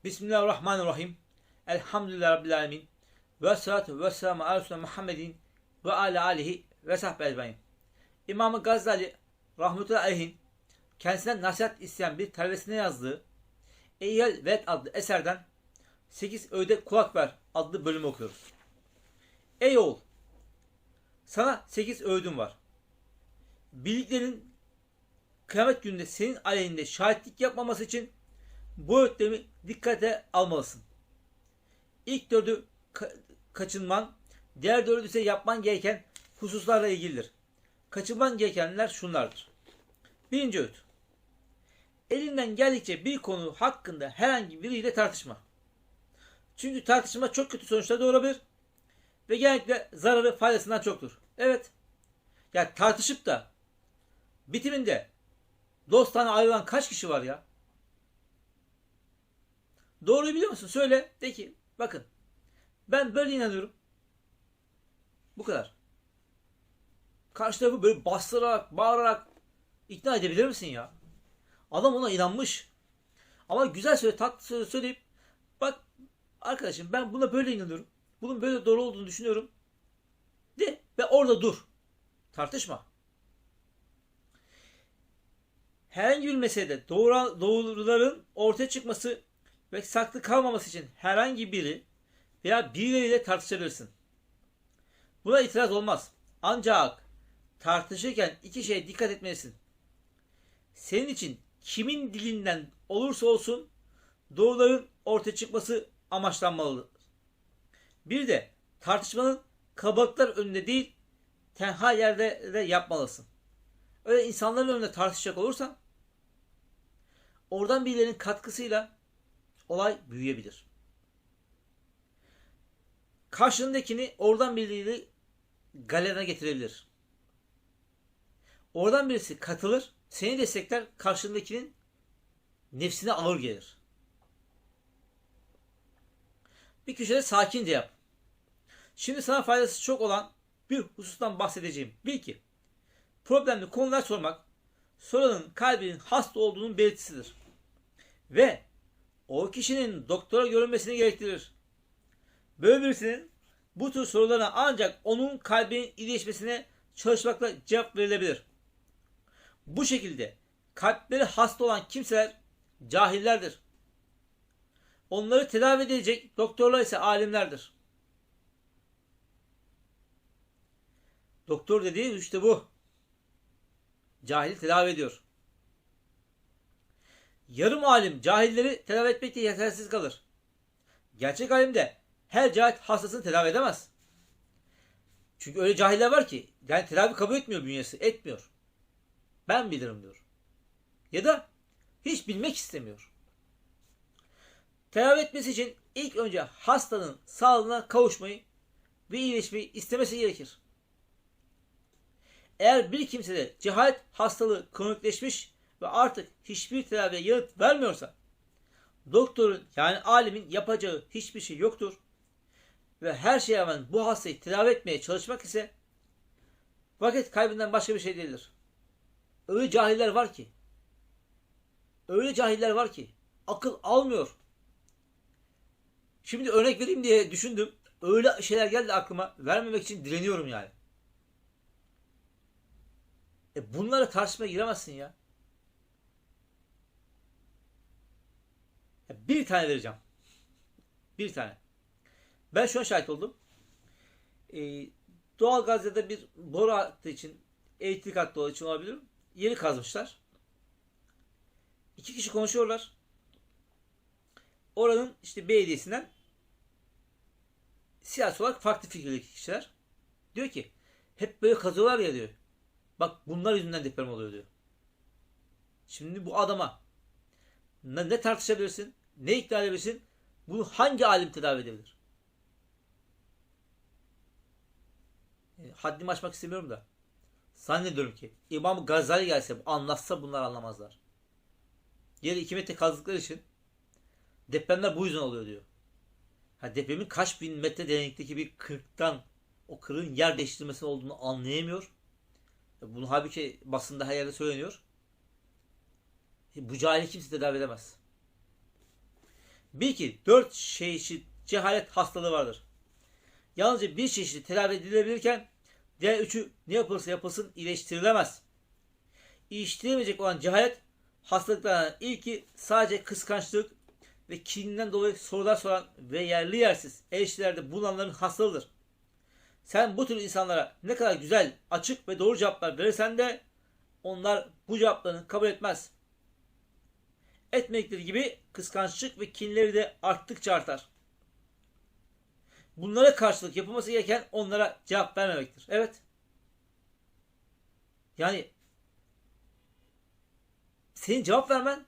Bismillahirrahmanirrahim. Elhamdülillahi Rabbil alemin. Ve salatu ve selamu ala Resulü Muhammedin ve ala alihi ve sahbihi ecmaîn. İmam-ı Gazali rahmetullahi aleyhin kendisinden nasihat isteyen bir talebesine yazdığı Eyyel Ved adlı eserden 8 öğüde kulak ver adlı bölümü okuyoruz. Ey oğul! Sana 8 öğüdüm var. Bildiklerin kıyamet gününde senin aleyhinde şahitlik yapmaması için bu öğütlerimi dikkate almalısın. İlk dördü kaçınman, diğer dördü ise yapman gereken hususlarla ilgilidir. Kaçınman gerekenler şunlardır. Birinci öğüt. Elinden geldikçe bir konu hakkında herhangi biriyle tartışma. Çünkü tartışma çok kötü sonuçlar doğurabilir ve genellikle zararı faydasından çoktur. Evet, ya tartışıp da bitiminde dosttan ayrılan kaç kişi var ya? Doğruyu biliyor musun? Söyle. De ki bakın ben böyle inanıyorum. Bu kadar. Karşı tarafı böyle bastırarak, bağırarak ikna edebilir misin ya? Adam ona inanmış. Ama güzel söyle, tatlı söz söyleyip bak arkadaşım ben buna böyle inanıyorum. Bunun böyle doğru olduğunu düşünüyorum. De ve orada dur. Tartışma. Herhangi bir meselede doğruların ortaya çıkması ve saklı kalmaması için herhangi biri veya birileriyle tartışabilirsin. Buna itiraz olmaz. Ancak tartışırken iki şeye dikkat etmelisin. Senin için kimin dilinden olursa olsun doğruların ortaya çıkması amaçlanmalıdır. Bir de tartışmanın kalabalıklar önünde değil, tenha yerde de yapmalısın. Öyle insanların önünde tartışacak olursan oradan birilerinin katkısıyla olay büyüyebilir. Karşındakini oradan birileri galerine getirebilir. Oradan birisi katılır, seni destekler, karşındakinin nefsine ağır gelir. Bir köşede sakince yap. Şimdi sana faydası çok olan bir husustan bahsedeceğim. Bil ki, problemli konular sormak, soranın kalbinin hasta olduğunun belirtisidir. Ve o kişinin doktora görünmesini gerektirir. Böyle birisinin bu tür sorularına ancak onun kalbinin iyileşmesine çalışmakla cevap verilebilir. Bu şekilde kalpleri hasta olan kimseler cahillerdir. Onları tedavi edecek doktorlar ise alimlerdir. Doktor dediği işte bu. Cahil tedavi ediyor. Yarım alim cahilleri tedavi etmekte yetersiz kalır. Gerçek alim de her cahil hastasını tedavi edemez. Çünkü öyle cahiller var ki yani tedavi kabul etmiyor bünyesi. Etmiyor. Ben bilirim diyor. Ya da hiç bilmek istemiyor. Tedavi etmesi için ilk önce hastanın sağlığına kavuşmayı ve iyileşmeyi istemesi gerekir. Eğer bir kimsede cehalet hastalığı kronikleşmiş ve artık hiçbir tedaviye yanıt vermiyorsa doktorun yani alimin yapacağı hiçbir şey yoktur. Ve her şeye rağmen bu hastayı tedavi etmeye çalışmak ise vakit kaybından başka bir şey değildir. Öyle cahiller var ki akıl almıyor. Şimdi örnek vereyim diye düşündüm. Öyle şeyler geldi aklıma. Vermemek için direniyorum yani. Bunlara tartışmaya giremezsin ya. Bir tane vereceğim. Bir tane. Ben şu an şahit oldum. Doğalgaz ya da bir boru hattı için, elektrik hattı için olabilir. Yeri kazmışlar. İki kişi konuşuyorlar. Oranın işte belediyesinden siyasi olarak farklı fikirli kişiler. Diyor ki hep böyle kazıyorlar ya diyor. Bak bunlar yüzünden deprem oluyor diyor. Şimdi bu adama ne tartışabilirsin, ne ikna edebilirsin, bunu hangi alim tedavi edebilir? Haddimi aşmak istemiyorum da. Zannediyorum ki İmam Gazali gelse anlatsa bunlar anlamazlar. Yeri 2 metre kazdıkları için depremler bu yüzden oluyor diyor. Depremin kaç bin metre derinlikteki bir kırıktan o kırığın yer değiştirmesi olduğunu anlayamıyor. Bunu halbuki basında her yerde söyleniyor. Bu cahili kimse tedavi edemez. Bil ki 4 çeşit cehalet hastalığı vardır. Yalnızca bir çeşidi tedavi edilebilirken diğer üçü ne yapılırsa yapılsın iyileştirilemez. İyileştirilemeyecek olan cehalet hastalıklardan ilki sadece kıskançlık ve kininden dolayı sorular soran ve yerli yersiz eleştirilerde bulunanların hastalığıdır. Sen bu tür insanlara ne kadar güzel, açık ve doğru cevaplar verirsen de onlar bu cevaplarını kabul etmez. Etmedikleri gibi kıskançlık ve kinleri de arttıkça artar. Bunlara karşılık yapılması gereken onlara cevap vermemektir. Evet. Yani senin cevap vermen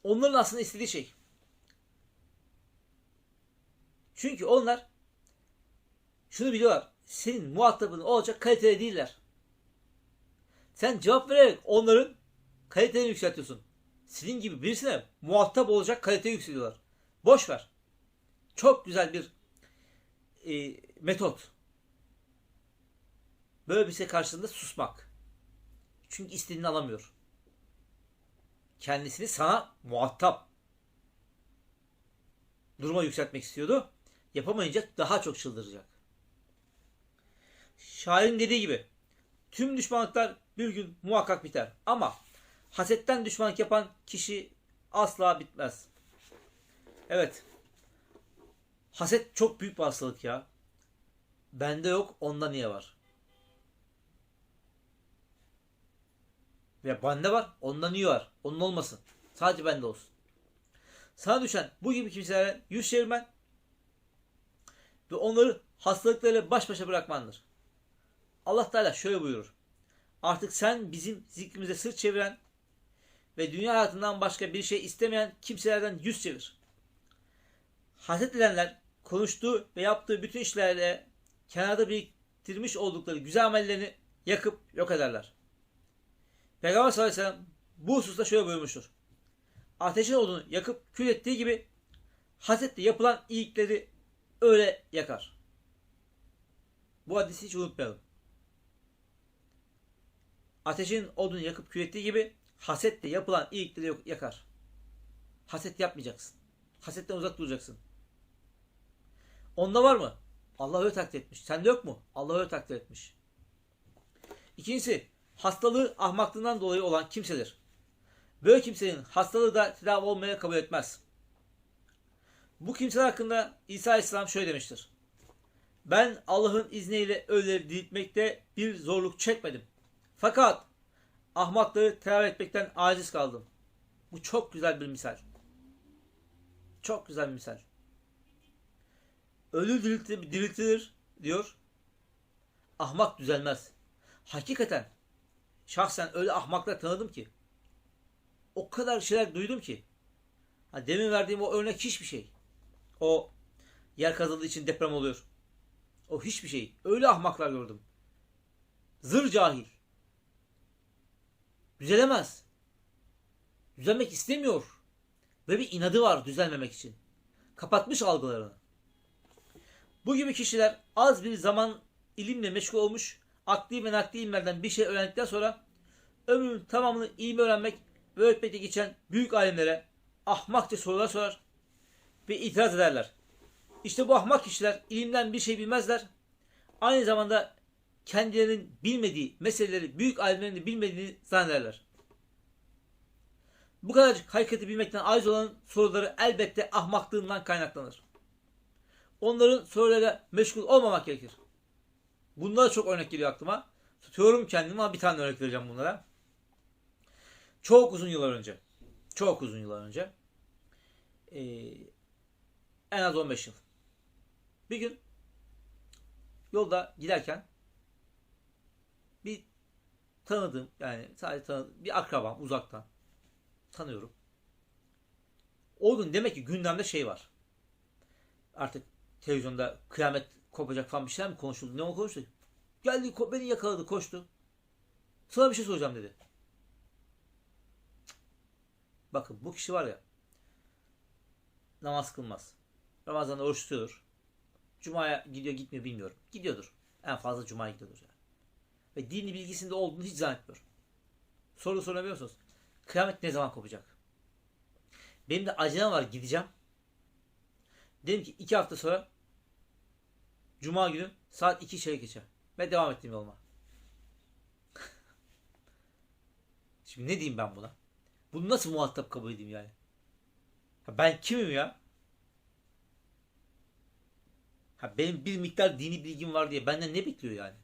onların aslında istediği şey. Çünkü onlar şunu biliyorlar. Senin muhatabın olacak kaliteli değiller. Sen cevap vererek onların kalitelerini yükseltiyorsun. Senin gibi birisine muhatap olacak kaliteyi yükseliyorlar. Boş ver. Çok güzel bir metot. Böyle bir şey karşısında susmak. Çünkü istediğini alamıyor. Kendisini sana muhatap duruma yükseltmek istiyordu. Yapamayınca daha çok çıldıracak. Şairin dediği gibi tüm düşmanlıklar bir gün muhakkak biter. Ama hasetten düşmanlık yapan kişi asla bitmez. Evet. Haset çok büyük bir hastalık ya. Bende yok, onda niye var? Ve bende var, onda niye var? Onun olmasın. Sadece bende olsun. Sana düşen bu gibi kimselere yüz çevirmen ve onları hastalıklarıyla baş başa bırakmandır. Allah Teala şöyle buyurur. Artık sen bizim zikrimize sırt çeviren ve dünya hayatından başka bir şey istemeyen kimselerden yüz çevir. Haset edenler konuştuğu ve yaptığı bütün işlerle kenarda biriktirmiş oldukları güzel amellerini yakıp yok ederler. Peygamber sallallahu aleyhi ve sellem bu hususta şöyle buyurmuştur. Ateşin odunu yakıp kül ettiği gibi hasetle yapılan iyilikleri öyle yakar. Bu hadisi hiç unutmayalım. Ateşin odunu yakıp kül ettiği gibi hasetle yapılan iyilikleri yakar. Haset yapmayacaksın. Hasetten uzak duracaksın. Onda var mı? Allah öyle takdir etmiş. Sende yok mu? Allah öyle takdir etmiş. İkincisi, hastalığı ahmaklığından dolayı olan kimsedir. Böyle kimsenin hastalığı da tedavi olmaya kabul etmez. Bu kimseler hakkında İsa Aleyhisselam şöyle demiştir. Ben Allah'ın izniyle ölüleri diriltmekte bir zorluk çekmedim. Fakat ahmakları tedavi etmekten aciz kaldım. Bu çok güzel bir misal. Çok güzel bir misal. Ölü diriltilir diyor. Ahmak düzelmez. Hakikaten şahsen öyle ahmaklar tanıdım ki. O kadar şeyler duydum ki. Demin verdiğim o örnek hiçbir şey. O yer kazıldığı için deprem oluyor. O hiçbir şey. Öyle ahmaklar gördüm. Zır cahil. Düzelemez. Düzelmek istemiyor. Ve bir inadı var düzelmemek için. Kapatmış algılarını. Bu gibi kişiler az bir zaman ilimle meşgul olmuş, akli ve nakli ilimlerden bir şey öğrendikten sonra ömrünün tamamını ilim öğrenmek ve öğretmekte geçen büyük alimlere ahmakça sorular sorar ve itiraz ederler. İşte bu ahmak kişiler ilimden bir şey bilmezler. Aynı zamanda kendilerinin bilmediği meseleleri büyük alimlerin de bilmediğini zannederler. Bu kadarcık hakikati bilmekten aciz olan soruları elbette ahmaklığından kaynaklanır. Onların sorularıyla meşgul olmamak gerekir. Bunlara çok örnek geliyor aklıma. Tutuyorum kendimi ama bir tane örnek vereceğim bunlara. Çok uzun yıllar önce en az 15 yıl. Bir gün yolda giderken bir tanıdığım, yani sadece tanıdığım bir akrabam, uzaktan tanıyorum. O gün demek ki gündemde şey var. Artık televizyonda kıyamet kopacak falan bir şeyler mi konuşuldu? Ne konuştu? Geldi beni yakaladı, koştu. Sana bir şey soracağım dedi. Bakın bu kişi var ya, namaz kılmaz. Ramazan'da oruç tutuyordur. Cuma'ya gidiyor gitmiyor bilmiyorum. Gidiyordur. En fazla Cuma'ya gidiyordur yani. Ve dini bilgisinde olduğunu hiç zannetmiyor. Soru sorabiliyor musunuz? Kıyamet ne zaman kopacak? Benim de acelem var, gideceğim. Dedim ki 2 hafta sonra Cuma günü saat 2 çeyrek geçe. Ve devam ettim yoluma. Şimdi ne diyeyim ben buna? Bunu nasıl muhatap kabul edeyim yani? Ben kimim ya? Benim bir miktar dini bilgim var diye benden ne bekliyor yani?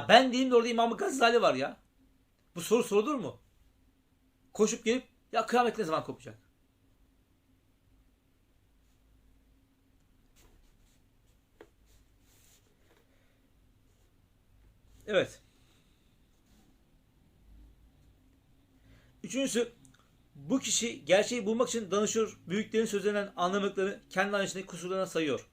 Ben değilim de orada İmam-ı Gazali var ya. Bu soru sorulur mu? Koşup gelip ya kıyamet ne zaman kopacak? Evet. Üçüncüsü, bu kişi gerçeği bulmak için danışıyor, büyüklerin sözlerinden anlamadıklarını kendi anlayışındaki kusurlarına sayıyor.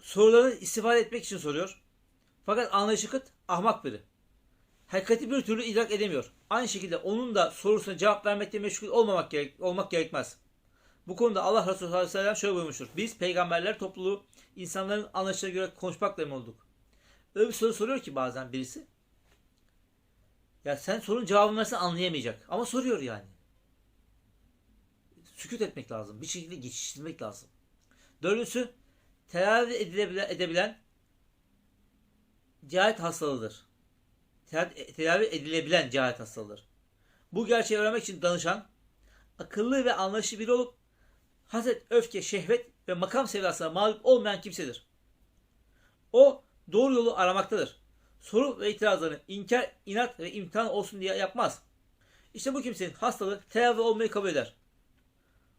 Soruları istifade etmek için soruyor. Fakat anlayışı kıt, ahmak biri. Hakikati bir türlü idrak edemiyor. Aynı şekilde onun da sorusuna cevap vermekte meşgul olmak gerekmez. Bu konuda Allah Resulü sallallahu aleyhi ve sellem şöyle buyurmuştur. Biz peygamberler topluluğu insanların anlayışına göre konuşmakla emin olduk. Öyle bir soru soruyor ki bazen birisi. Ya sen sorunun cevabını versen anlayamayacak. Ama soruyor yani. Sükut etmek lazım. Bir şekilde geçiştirmek lazım. Dördüncüsü, tedavi edebilen cehalet hastalığıdır. Tedavi edilebilen cehalet hastalığıdır. Bu gerçeği öğrenmek için danışan, akıllı ve anlayışlı biri olup haset, öfke, şehvet ve makam sevdasına mağlup olmayan kimsedir. O doğru yolu aramaktadır. Soru ve itirazlarını inkar, inat ve imtihan olsun diye yapmaz. İşte bu kimsenin hastalığı tedavi olmayı kabul eder.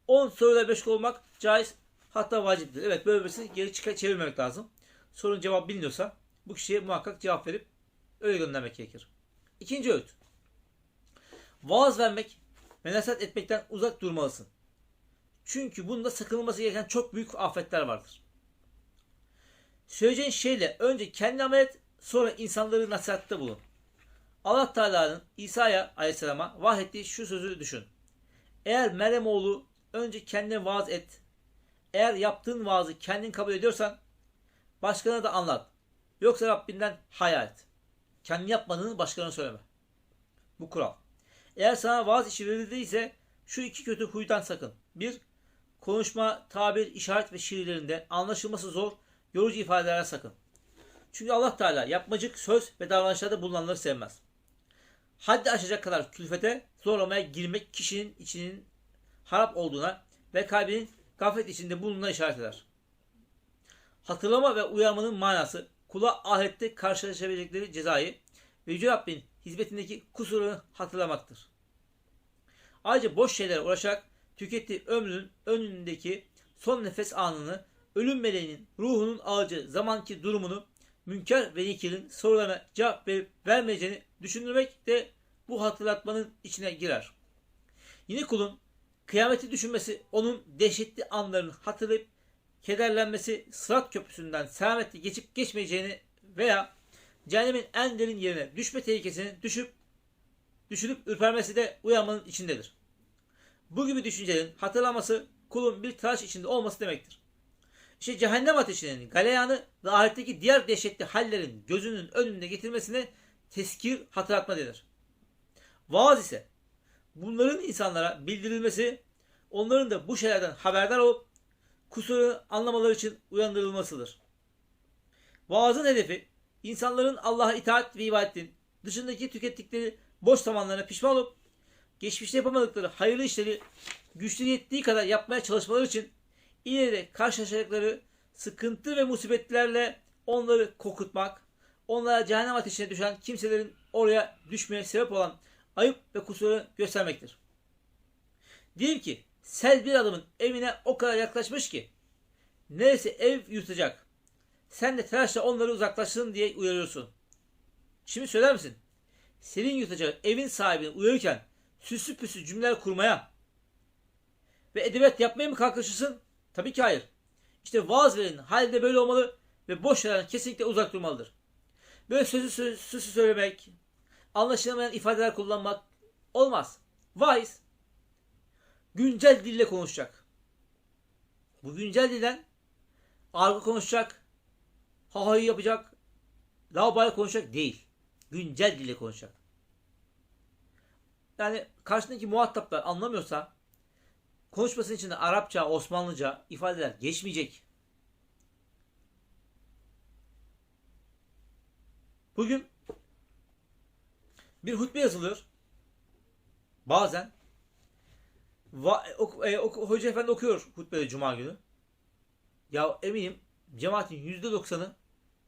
10 soruyla meşgul olmak caiz, hatta vaciptir. Evet, böyle birisini geri çevirmemek lazım. Sorunun cevabı biliniyorsa bu kişiye muhakkak cevap verip öyle göndermek gerekir. İkinci öğüt. Vaaz vermek ve nasihat etmekten uzak durmalısın. Çünkü bunda sakınılması gereken çok büyük afetler vardır. Söyleyeceğin şeyle önce kendi amel et, sonra insanları nasihatte bulun. Allah Teala'nın İsa'ya aleyhisselama vahyettiği şu sözü düşün. Eğer Meryem oğlu önce kendine vaaz et. Eğer yaptığın vaazı kendin kabul ediyorsan başkalarına da anlat. Yoksa Rabbinden haya et. Kendin yapmadığını başkalarına söyleme. Bu kural. Eğer sana vaaz işi verildiyse şu iki kötü huydan sakın. 1. Konuşma, tabir, işaret ve şiirlerinde anlaşılması zor, yorucu ifadelerden sakın. Çünkü Allah Teala yapmacık söz ve davranışlarda bulunanları sevmez. Haddi aşacak kadar külfete, zorlamaya girmek kişinin içinin harap olduğuna ve kalbinin gaflet içinde bulunduğuna işaret eder. Hatırlama ve uyarmanın manası kula ahirette karşılaşabilecekleri cezayı ve Yüce Rabbin hizmetindeki kusurunu hatırlamaktır. Ayrıca boş şeylere uğraşarak tükettiği ömrünün önündeki son nefes anını, ölüm meleğinin ruhunun ağacı zamanki durumunu, münker ve nekirin sorularına cevap verip vermeyeceğini düşünürmek de bu hatırlatmanın içine girer. Yine kulun kıyameti düşünmesi, onun dehşetli anlarını hatırlayıp kederlenmesi, Sırat Köprüsü'nden selametle geçip geçmeyeceğini veya cehennemin en derin yerine düşme tehlikesini düşünüp ürpermesi de uyanmanın içindedir. Bu gibi düşüncelerin hatırlaması kulun bir telaş içinde olması demektir. İşte cehennem ateşinin galeyanı ve ahiretteki diğer dehşetli hallerin gözünün önünde getirmesine tezkir, hatırlatma denir. Vaaz ise bunların insanlara bildirilmesi, onların da bu şeylerden haberdar olup kusuru anlamaları için uyandırılmasıdır. Vaazın hedefi insanların Allah'a itaat ve ibadetin dışındaki tükettikleri boş zamanlarına pişman olup geçmişte yapamadıkları hayırlı işleri güçleri yettiği kadar yapmaya çalışmaları için ileride karşılaşacakları sıkıntı ve musibetlerle onları korkutmak, onlara cehennem ateşine düşen kimselerin oraya düşmeye sebep olan ayıp ve kusuru göstermektir. Diyelim ki sel bir adamın evine o kadar yaklaşmış ki neresi ev yutacak. Sen de telaşla onları uzaklaşsın diye uyarıyorsun. Şimdi söyler misin? Senin yutacağı evin sahibini uyarırken süslü püslü cümleler kurmaya ve edebiyat yapmaya mı kalkışırsın? Tabii ki hayır. İşte vaaz verenin hali de böyle olmalı ve boş şeylerden kesinlikle uzak durmalıdır. Böyle süslü söylemek, anlaşılamayan ifadeler kullanmak olmaz. Vaiz güncel dille konuşacak. Bu güncel dilden argo konuşacak, hahayı yapacak, laubali konuşacak değil. Güncel dille konuşacak. Yani karşındaki muhataplar anlamıyorsa konuşmasının içinde Arapça, Osmanlıca ifadeler geçmeyecek. Bugün bir hutbe yazılıyor. Bazen Hoca efendi okuyor hutbede Cuma günü. Ya eminim cemaatin %90'ı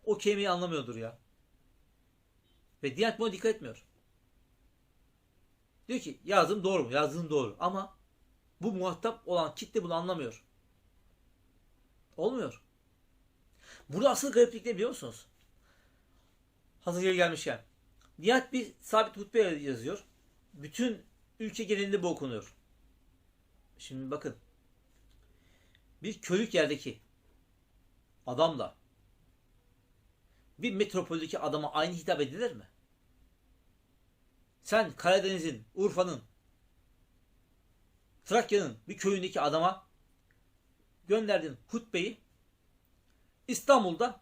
o kelimeyi anlamıyordur ya. Ve Diyanet buna dikkat etmiyor. Diyor ki yazdım doğru mu? Yazdığım doğru. Ama bu muhatap olan kitle bunu anlamıyor. Olmuyor. Burada asıl gariplik ne biliyor musunuz? Hazır yeri gelmişken. Diyanet bir sabit hutbe yazıyor. Bütün ülke genelinde bu okunuyor. Şimdi bakın. Bir kölük yerdeki adamla bir metropoldeki adama aynı hitap edilir mi? Sen Karadeniz'in, Urfa'nın, Trakya'nın bir köyündeki adama gönderdin hutbeyi İstanbul'da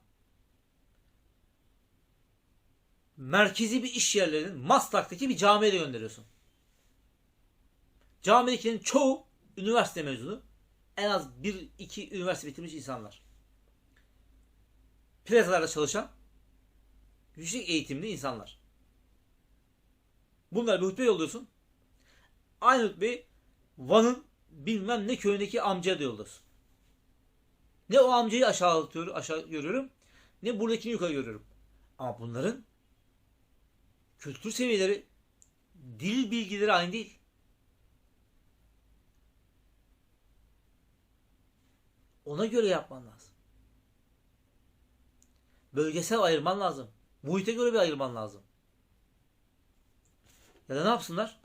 merkezi bir iş yerlerinin Maslak'taki bir camiye de gönderiyorsun. Camidekilerin çoğu üniversite mezunu. En az 1-2 üniversite bitirmiş insanlar. Plazalarda çalışan yüksek eğitimli insanlar. Bunlara bir hutbe yolluyorsun. Aynı hutbeyi Van'ın bilmem ne köyündeki amcaya da yolluyorsun. Ne o amcayı aşağı görüyorum, ne buradakini yukarı görüyorum. Ama bunların kültür seviyeleri, dil bilgileri aynı değil. Ona göre yapman lazım. Bölgesel ayırman lazım. Muhite göre bir ayırman lazım. Ya da ne yapsınlar?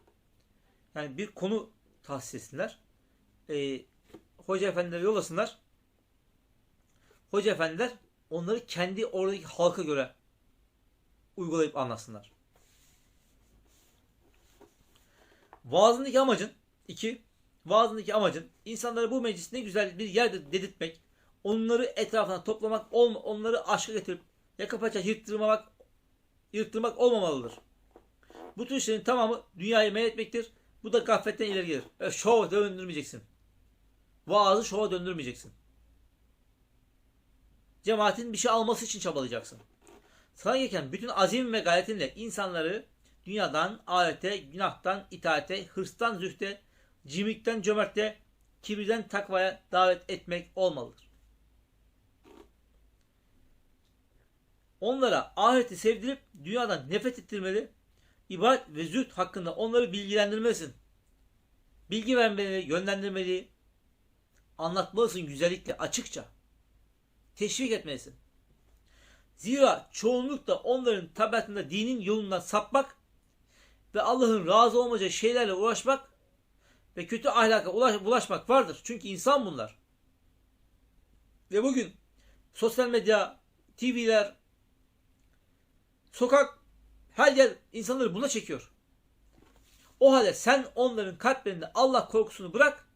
Yani bir konu tahsis etsinler. Hoca efendileri yollasınlar. Hoca efendiler onları kendi oradaki halka göre uygulayıp anlatsınlar. Vaazındaki amacın insanları bu meclis ne güzel bir yerde dedirtmek, onları etrafına toplamak, onları aşka getirip yaka paça yırttırmak olmamalıdır. Bu tür işlerin tamamı dünyayı meyletmektir. Bu da gafletten ileri gelir. Şova döndürmeyeceksin. Vaazı şova döndürmeyeceksin. Cemaatin bir şey alması için çabalayacaksın. Sana gereken bütün azim ve gayretinle insanları dünyadan, ahirete, günahtan, itaate, hırstan, zühte, cimrikten, cömertte, kibirden, takvaya davet etmek olmalıdır. Onlara ahireti sevdirip dünyadan nefret ettirmeli, ibadet ve zühd hakkında onları bilgilendirmelisin. Bilgi vermeli, yönlendirmeli, anlatmalısın güzellikle, açıkça. Teşvik etmelisin. Zira çoğunlukla onların tabiatında dinin yolundan sapmak ve Allah'ın razı olmayacağı şeylerle uğraşmak ve kötü ahlaka bulaşmak vardır. Çünkü insan bunlar. Ve bugün sosyal medya, TV'ler, sokak, her yer insanları buna çekiyor. O halde sen onların kalplerinde Allah korkusunu bırak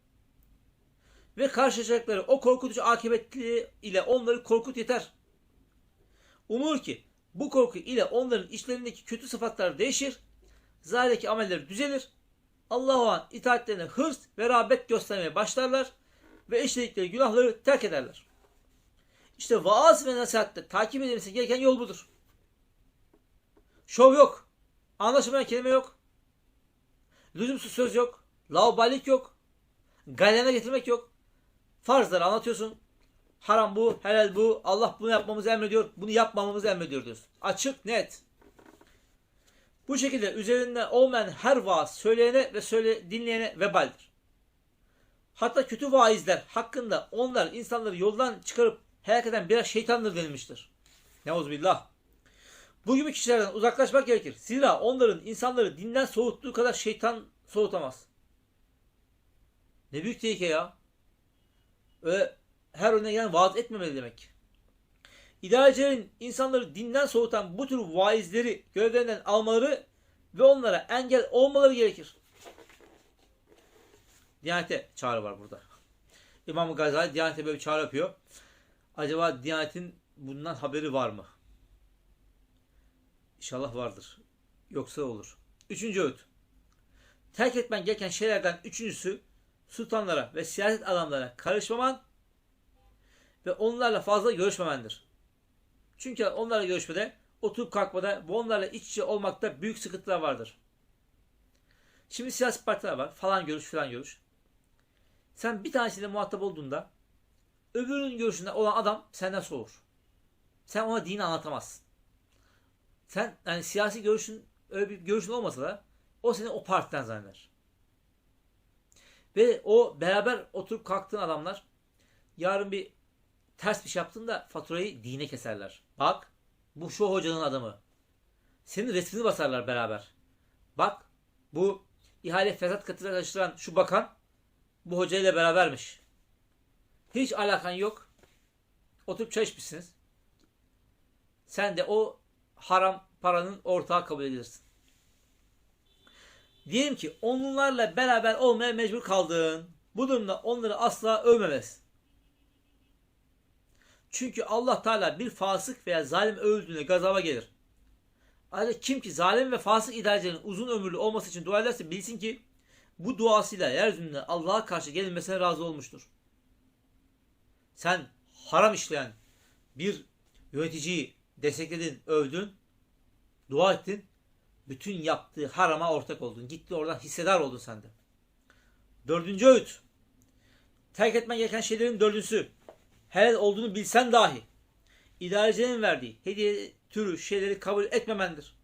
ve karşılaşacakları o korkutucu akıbetli ile onları korkut yeter. Umur ki bu korku ile onların içlerindeki kötü sıfatlar değişir, zahireki amelleri düzelir, Allah'a itaatlerine hırs ve rağbet göstermeye başlarlar ve işledikleri günahları terk ederler. İşte vaaz ve nasihatte takip edilmesi gereken yol budur. Şov yok, anlaşılmayan kelime yok, lüzumsuz söz yok, laubalilik yok, gaylana getirmek yok. Farzları anlatıyorsun. Haram bu, helal bu, Allah bunu yapmamızı emrediyor, bunu yapmamamızı emrediyor diyorsun. Açık, net. Bu şekilde üzerinde olmayan her vaaz söyleyene ve dinleyene vebaldir. Hatta kötü vaizler hakkında onlar insanları yoldan çıkarıp helak eden birer şeytandır denilmiştir. Neuzubillah. Bu gibi kişilerden uzaklaşmak gerekir. Zira onların insanları dinden soğuttuğu kadar şeytan soğutamaz. Ne büyük tehlike ya. Öyle her önüne gelen vaaz etmemeli demek. İdarecilerin insanları dinden soğutan bu tür vaizleri görevlerinden almaları ve onlara engel olmaları gerekir. Diyanete çağrı var burada. İmam-ı Gazali Diyanete böyle bir çağrı yapıyor. Acaba Diyanet'in bundan haberi var mı? İnşallah vardır. Yoksa olur. Üçüncü öğüt. Terk etmen gereken şeylerden üçüncüsü sultanlara ve siyaset adamlarına karışmaman ve onlarla fazla görüşmemendir. Çünkü onlarla görüşmede, oturup kalkmada ve onlarla iç içe olmakta büyük sıkıntılar vardır. Şimdi siyasi partiler var. Falan görüş filan görüş. Sen bir tanesiyle muhatap olduğunda öbürünün görüşünde olan adam senden soğur. Sen ona dini anlatamazsın. Sen yani siyasi görüşün öyle bir görüşün olmasa da o seni o partiden zanneder. Ve o beraber oturup kalktığın adamlar yarın bir ters bir şey yaptığında faturayı dine keserler. Bak bu şu hocanın adamı. Senin resmini basarlar beraber. Bak bu ihale fesat katına karıştıran şu bakan bu hocayla berabermiş. Hiç alakan yok. Oturup çay içmişsiniz. Sen de o haram paranın ortağı kabul edilirsin. Diyelim ki onlarla beraber olmaya mecbur kaldın. Bu durumda onları asla övmemez. Çünkü Allah Teala bir fasık veya zalim öldüğünde gazaba gelir. Ayrıca kim ki zalim ve fasık idarecilerin uzun ömürlü olması için dua ederse bilsin ki bu duasıyla yeryüzünde Allah'a karşı gelinmesine razı olmuştur. Sen haram işleyen bir yöneticiyi destekledin, övdün, dua ettin, bütün yaptığı harama ortak oldun. Gitti oradan hissedar oldun sen de. Dördüncü öğüt. Terk etmen gereken şeylerin dördüncüsü. Helal olduğunu bilsen dahi idarecilerin verdiği hediye türü şeyleri kabul etmemendir.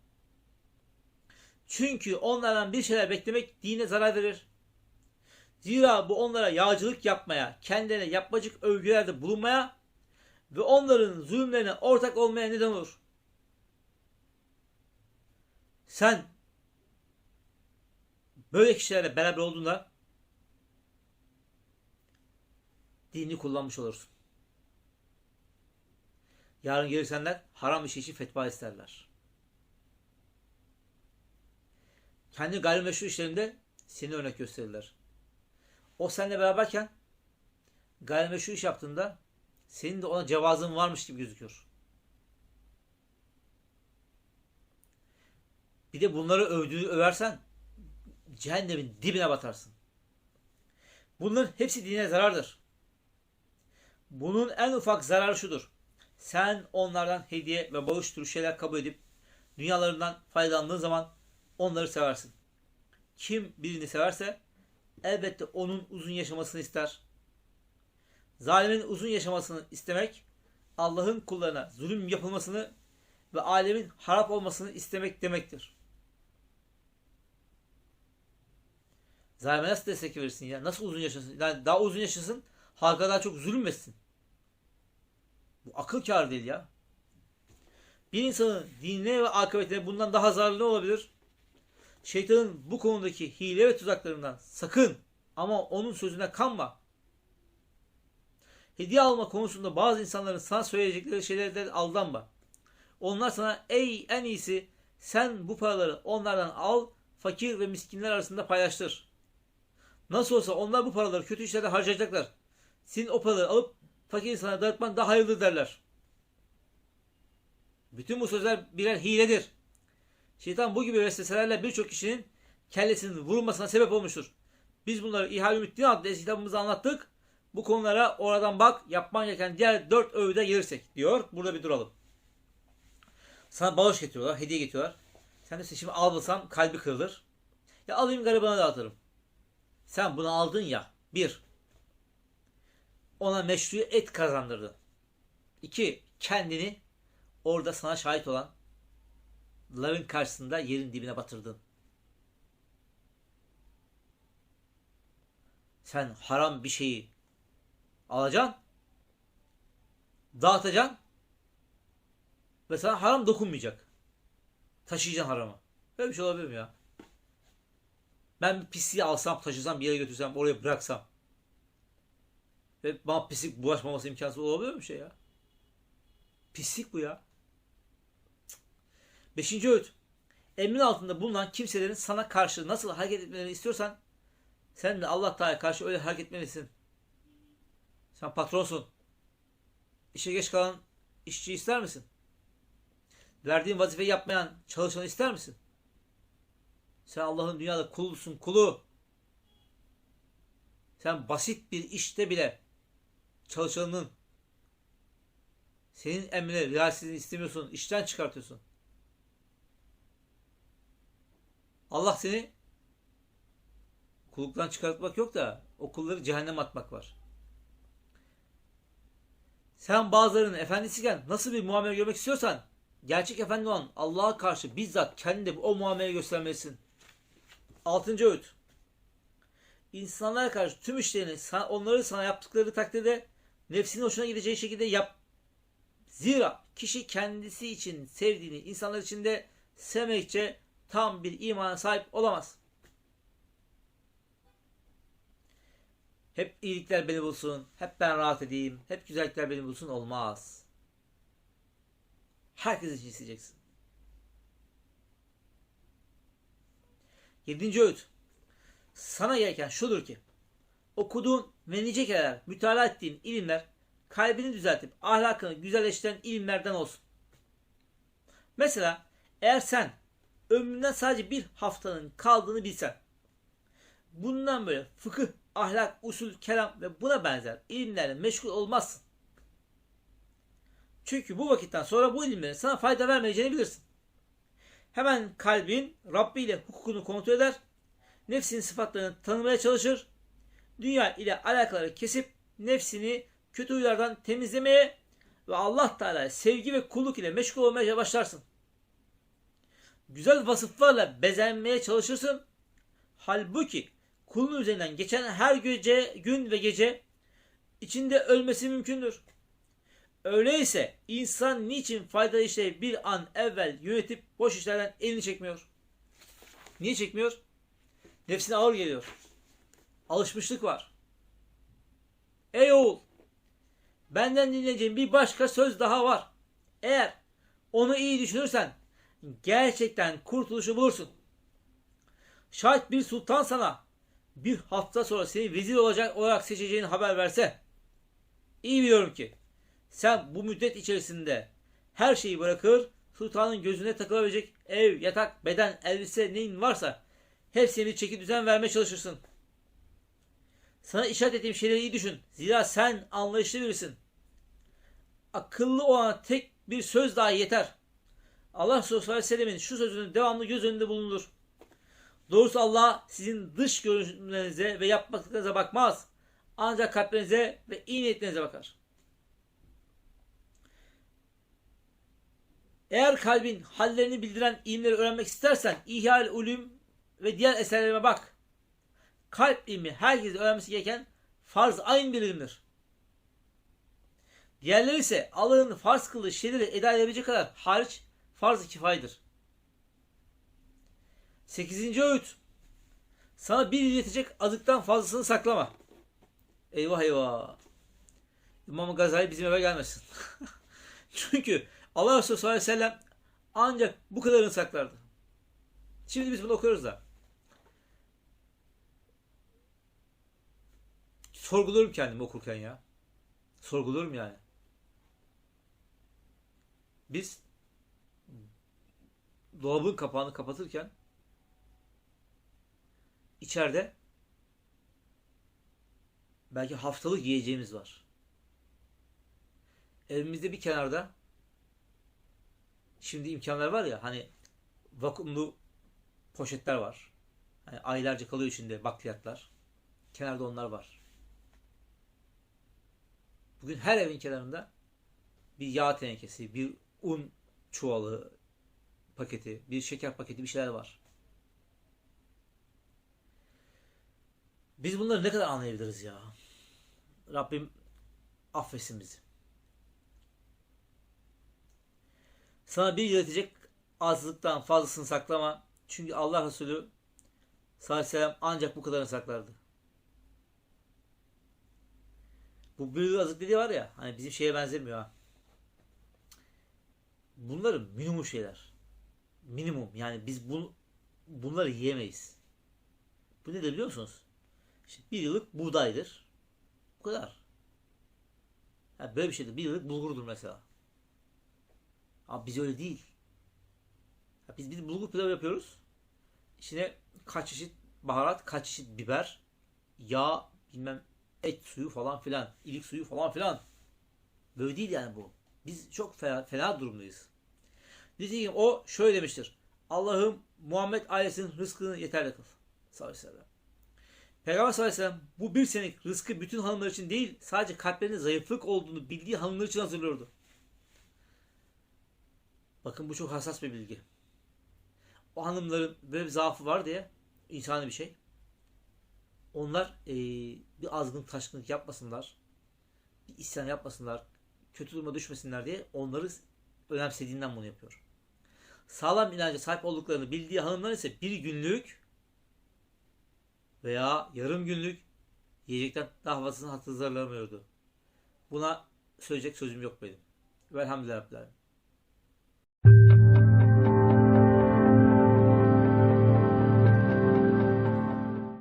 Çünkü onlardan bir şeyler beklemek dine zarar verir. Zira bu onlara yağcılık yapmaya, kendilerine yapmacık övgülerde bulunmaya ve onların zulümlerine ortak olmaya neden olur. Sen böyle kişilerle beraber olduğunda dini kullanmış olursun. Yarın gelirsenler haram bir şey için fetva isterler. Kendi gayrimeşru işlerinde seni örnek gösterirler. O seninle beraberken gayrimeşru iş yaptığında senin de ona cevazın varmış gibi gözüküyor. Bir de bunları översen cehennemin dibine batarsın. Bunların hepsi dine zarardır. Bunun en ufak zararı şudur. Sen onlardan hediye ve bağış türü şeyler kabul edip dünyalarından faydalandığın zaman onları seversin. Kim birini severse elbette onun uzun yaşamasını ister. Zalimin uzun yaşamasını istemek, Allah'ın kullarına zulüm yapılmasını ve alemin harap olmasını istemek demektir. Zalime nasıl destek verirsin ya? Nasıl uzun yaşasın? Yani daha uzun yaşasın, halka daha çok zulüm etsin. Bu akıl kârı değil ya. Bir insanın dinine ve akıbetine bundan daha zararlı ne olabilir? Şeytanın bu konudaki hile ve tuzaklarından sakın, ama onun sözüne kanma. Hediye alma konusunda bazı insanların sana söyleyecekleri şeylerden aldanma. Onlar sana en iyisi sen bu paraları onlardan al, fakir ve miskinler arasında paylaştır. Nasıl olsa onlar bu paraları kötü işlerde harcayacaklar. Senin o paraları alıp fakir insana dağıtman daha hayırlı derler. Bütün bu sözler birer hiledir. Şeytan bu gibi vesveselerle birçok kişinin kellesinin vurulmasına sebep olmuştur. Biz bunları İhal Ümiddin adlı eski kitabımızda anlattık. Bu konulara oradan bak, yapman gereken diğer 4 öğüde gelirsek diyor. Burada bir duralım. Sana bağış getiriyorlar, hediye getiriyorlar. Sen de şimdi almasam kalbi kırılır. Ya alayım garibana dağıtırım. Sen bunu aldın ya. 1. Ona meşruiyet kazandırdın. 2. Kendini orada sana şahit olanların karşısında yerin dibine batırdın. Sen haram bir şeyi alacaksın, dağıtacaksın ve sana haram dokunmayacak. Taşıyacaksın haramı. Böyle bir şey olabilir mi ya? Ben bir pisliği alsam, taşısam, bir yere götürsem, oraya bıraksam ve bana pislik bulaşmaması imkansız olabilir mi bir şey ya? Pislik bu ya. 5. öğüt. Emrin altında bulunan kimselerin sana karşı nasıl hareket etmelerini istiyorsan sen de Allah Teala'ya karşı öyle hareket etmelisin. Sen patronsun. İşe geç kalan işçi ister misin? Verdiğin vazifeyi yapmayan çalışanı ister misin? Sen Allah'ın dünyada kulusun, kulu. Sen basit bir işte bile çalışanının senin emrine riayetini istemiyorsun, işten çıkartıyorsun. Allah seni kulluktan çıkartmak yok da o kulları cehenneme atmak var. Sen bazılarının efendisiyken nasıl bir muamele görmek istiyorsan gerçek efendi olan Allah'a karşı bizzat kendinde o muamele göstermelisin. 6. öğüt. İnsanlara karşı tüm işlerini onları sana yaptıkları takdirde nefsinin hoşuna gideceği şekilde yap. Zira kişi kendisi için sevdiğini insanlar için de sevmekçe tam bir imana sahip olamaz. Hep iyilikler beni bulsun, hep ben rahat edeyim, hep güzellikler beni bulsun olmaz. Herkes için isteyeceksin. 7. öğüt. Sana gereken şudur ki, okuduğun ve nice kereler mütalaa ettiğin ilimler kalbini düzeltip ahlakını güzelleştiren ilimlerden olsun. Mesela eğer sen ömründen sadece bir haftanın kaldığını bilsen, bundan böyle fıkıh, ahlak, usul, kelam ve buna benzer ilimlerle meşgul olmazsın. Çünkü bu vakitten sonra bu ilimlerin sana fayda vermeyeceğini bilirsin. Hemen kalbin Rabbi ile hukukunu kontrol eder, nefsinin sıfatlarını tanımaya çalışır, dünya ile alakaları kesip nefsini kötü huylardan temizlemeye ve Allah Teala'ya sevgi ve kulluk ile meşgul olmaya başlarsın. Güzel vasıflarla bezenmeye çalışırsın. Halbuki kulun üzerinden geçen her gün ve gece içinde ölmesi mümkündür. Öyleyse insan niçin faydalı işleri bir an evvel yönetip boş işlerden elini çekmiyor? Niye çekmiyor? Nefsine ağır geliyor. Alışmışlık var. Ey oğul! Benden dinleyeceğin bir başka söz daha var. Eğer onu iyi düşünürsen gerçekten kurtuluşu bulursun. Şayet bir sultan sana bir hafta sonra seni vezir olarak seçeceğini haber verse, iyi biliyorum ki sen bu müddet içerisinde her şeyi bırakır, sultanın gözüne takılabilecek ev, yatak, beden, elbise neyin varsa hepsini bir çeki düzen vermeye çalışırsın. Sana işaret ettiğim şeyleri iyi düşün. Zira sen anlayışlı birisin. Akıllı olana tek bir söz daha yeter. Allah Resulü sallallahu aleyhi ve sellemin şu sözünün devamlı göz önünde bulunur. Doğrusu Allah sizin dış görünüşlerinize ve yapmaklarınıza bakmaz. Ancak kalplerinize ve iyi niyetlerinize bakar. Eğer kalbin hallerini bildiren ilimleri öğrenmek istersen İhya-ül Ulûm ve diğer eserlerime bak. Kalp ilmi herkesin öğrenmesi gereken farz-ı ayn bir ilimdir. Diğerleri ise Allah'ın farz kıldığı şeyleri eda edebilecek kadar hariç farz-ı kifayedir. 8. öğüt. Sana bir yetecek azıktan fazlasını saklama. Eyvah eyvah. İmam Gazali bizim eve gelmesin. Çünkü Allah Resulü sallallahu aleyhi ve sellem ancak bu kadarını saklardı. Şimdi biz bunu okuyoruz da. Sorguluyorum kendimi okurken ya. Sorguluyorum yani. Biz dolabın kapağını kapatırken içeride belki haftalık yiyeceğimiz var. Evimizde bir kenarda şimdi imkanlar var ya, hani vakumlu poşetler var. Hani aylarca kalıyor içinde bakliyatlar. Kenarda onlar var. Bugün her evin kenarında bir yağ tenekesi, bir un çuvalı paketi, bir şeker paketi, bir şeyler var. Biz bunları ne kadar anlayabiliriz ya? Rabbim affetsin bizi. Sana bir yönetecek azlıktan fazlasını saklama. Çünkü Allah Resulü sallallahu aleyhi ve sellem ancak bu kadarını saklardı. Bu bir azık dediği var ya, hani bizim şeye benzemiyor ha. Bunların minimum şeyler. Minimum yani biz bunları yiyemeyiz. Bu ne de biliyor musunuz? İşte bir yıllık buğdaydır. Bu kadar. Yani böyle bir şeydir. Bir yıllık bulgurdur mesela. Ama biz öyle değil. Ya biz bulgur pilavı yapıyoruz. İçine kaç çeşit baharat, kaç çeşit biber, yağ, bilmem et suyu falan filan, ilik suyu falan filan. Böyle değil yani bu. Biz çok fena durumdayız. Nitekim o şöyle demiştir. Allah'ım Muhammed ailesinin rızkını yeterli kıl. Sallallahu aleyhi ve sellem. Peygamber sallallahu aleyhi ve sellem bu bir senelik rızkı bütün hanımlar için değil, sadece kalplerinde zayıflık olduğunu bildiği hanımlar için hazırlıyordu. Bakın bu çok hassas bir bilgi. O hanımların böyle bir zaafı var diye, insani bir şey. Onlar bir azgın taşkınlık yapmasınlar, bir isyan yapmasınlar, kötü duruma düşmesinler diye onları önemsediğinden bunu yapıyor. Sağlam inanca sahip olduklarını bildiği hanımlar ise bir günlük veya yarım günlük yiyecekten daha fazlasını hatırlamıyordu. Buna söyleyecek sözüm yok benim. Velhamdülillah.